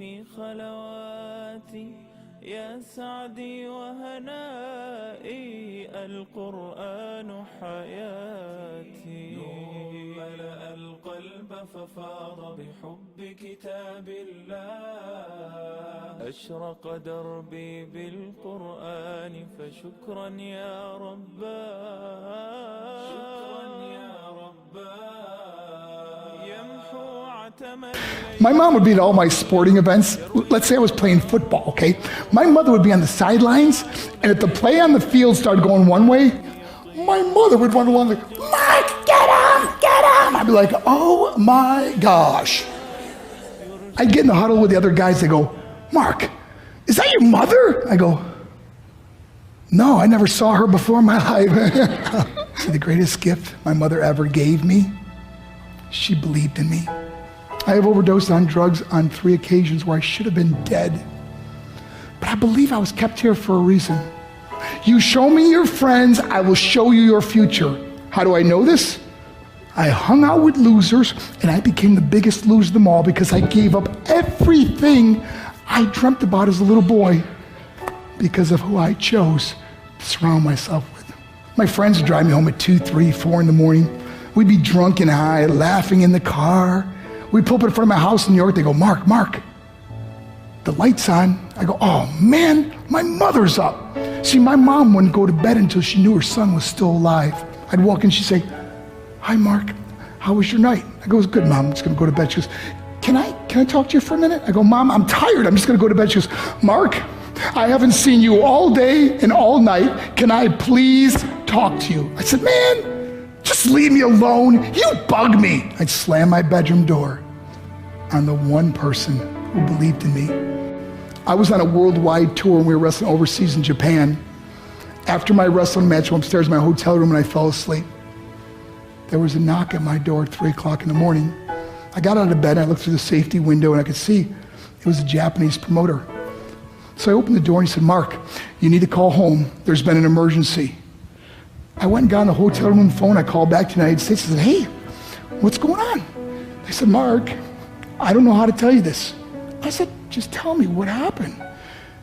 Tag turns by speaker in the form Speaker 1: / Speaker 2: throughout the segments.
Speaker 1: في خلواتي يا سعدي وهنائي القرآن حياتي نور ملأ القلب ففاض بحب كتاب الله أشرق دربي بالقرآن فشكرا يا رباه شكرا يا رباه يمحو عتم
Speaker 2: My mom would be at all my sporting events. Let's say I was playing football, okay? My mother would be on the sidelines, and if the play on the field started going one way, my mother would run along like, Mark, get him, get him! I'd be like, oh my gosh. I'd get in the huddle with the other guys, they go, Mark, is that your mother? I go, no, I never saw her before in my life. See, the greatest gift my mother ever gave me, she believed in me. I have overdosed on drugs on 3 occasions where I should have been dead. But I believe I was kept here for a reason. You show me your friends, I will show you your future. How do I know this? I hung out with losers, and I became the biggest loser of them all because I gave up everything I dreamt about as a little boy because of who I chose to surround myself with. My friends would drive me home at 2, 3, 4 in the morning. We'd be drunk and high, laughing in the car. We'd pull up in front of my house in New York. They go, Mark, the light's on. I go, oh man, my mother's up. See, my mom wouldn't go to bed until she knew her son was still alive. I'd walk in, she'd say, hi Mark, how was your night? I go, it was good, Mom, I'm just gonna go to bed. She goes, can I talk to you for a minute? I go, Mom, I'm tired, I'm just gonna go to bed. She goes, Mark, I haven't seen you all day and all night. Can I please talk to you? I said, man, just leave me alone. You bug me. I'd slam my bedroom door on the one person who believed in me. I was on a worldwide tour and we were wrestling overseas in Japan. After my wrestling match, I went upstairs in my hotel room and I fell asleep. There was a knock at my door at 3 o'clock in the morning. I got out of bed, I looked through the safety window and I could see it was a Japanese promoter. So I opened the door and he said, Mark, you need to call home. There's been an emergency. I went and got on the hotel room phone. I called back to the United States. I said, hey, what's going on? They said, Mark, I don't know how to tell you this. I said, just tell me what happened.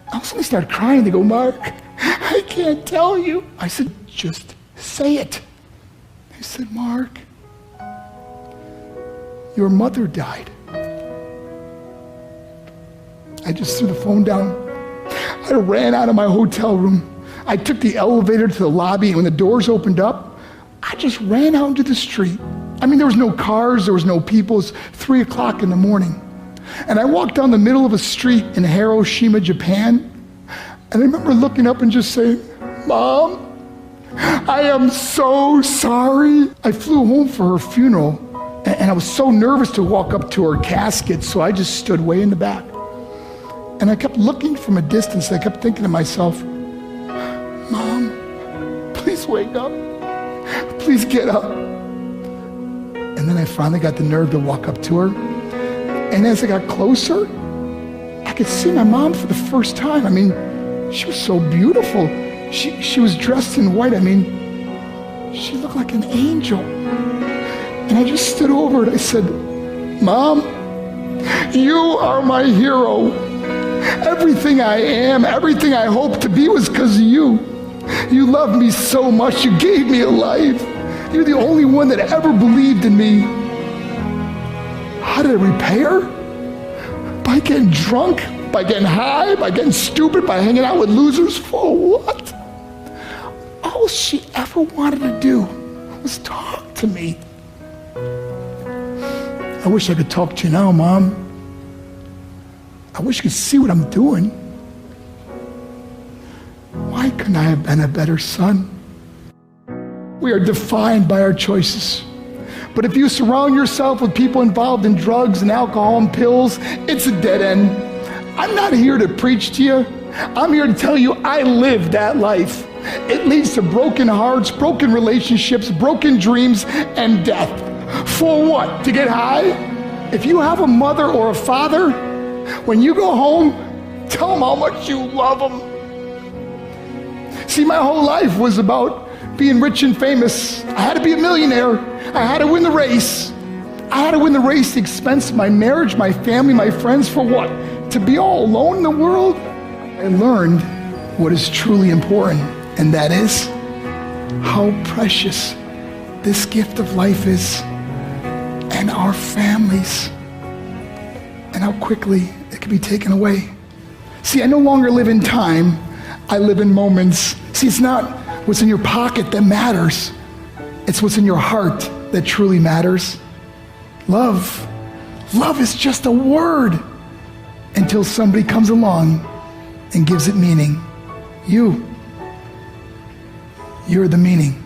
Speaker 2: All of a sudden they started crying. They go, Mark, I can't tell you. I said, just say it. They said, Mark, your mother died. I just threw the phone down. I ran out of my hotel room. I took the elevator to the lobby, and when the doors opened up, I just ran out into the street. I mean, there was no cars, there was no people. It was 3 o'clock in the morning. And I walked down the middle of a street in Hiroshima, Japan, and I remember looking up and just saying, Mom, I am so sorry. I flew home for her funeral, and I was so nervous to walk up to her casket, so I just stood way in the back. And I kept looking from a distance. I kept thinking to myself, Mom, please wake up. Please get up. And then I finally got the nerve to walk up to her. And as I got closer, I could see my mom for the first time. I mean, she was so beautiful. She was dressed in white. I mean, she looked like an angel. And I just stood over and I said, Mom, you are my hero. Everything I am, everything I hope to be was because of you. You loved me so much, you gave me a life. You're the only one that ever believed in me. How did I repay her? By getting drunk, by getting high, by getting stupid, by hanging out with losers? For what? All she ever wanted to do was talk to me. I wish I could talk to you now, Mom. I wish you could see what I'm doing. Why couldn't I have been a better son? We are defined by our choices. But if you surround yourself with people involved in drugs and alcohol and pills, it's a dead end. I'm not here to preach to you. I'm here to tell you I lived that life. It leads to broken hearts, broken relationships, broken dreams, and death. For what? To get high? If you have a mother or a father, when you go home, tell them how much you love them. See, my whole life was about being rich and famous. I had to be a millionaire. I had to win the race. I had to win the race at the expense of my marriage, my family, my friends. For what? to be all alone in the world, I learned what is truly important, and that is how precious this gift of life is, and our families, and how quickly it can be taken away. See, I no longer live in time, I live in moments. See, it's not what's in your pocket that matters, it's what's in your heart that truly matters. Love is just a word until somebody comes along and gives it meaning. You're the meaning.